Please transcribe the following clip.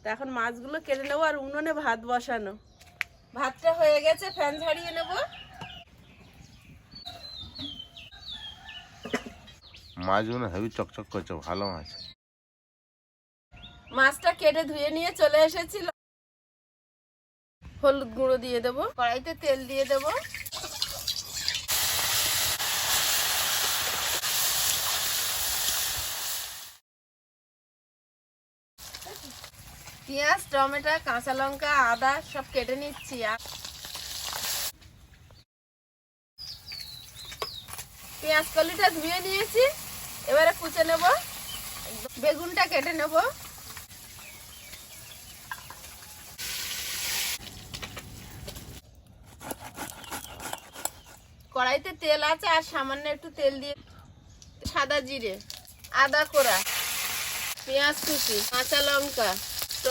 তো এখন মাছগুলো কেটে নেবো আর উনুনে ভাত বসানো। ভাতটা হয়ে গেছে, ফ্যান ঝাড়িয়ে নেব। মাছগুলো হেভি চকচক করছে, ভালো মাছ। মাছটা কেটে ধুয়ে নিয়ে চলে এসেছিল। হলুদ গুঁড়ো দিয়ে দেবো, কড়াইতে তেল দিয়ে দেবো। পেঁয়াজ, টমেটো, কাঁচা লঙ্কা, আদা সব কেটে নিচ্ছি। পেঁয়াজ কলিটা ধুয়ে নিয়েছি, এবারে কুচে নেব। বেগুনটা কেটে নেব। কড়াইতে তেল আছে আর সামান্য একটু তেল দিয়ে সাদা জিরে, আদা কোড়া, পেঁয়াজ কুচি, কাঁচা লঙ্কা,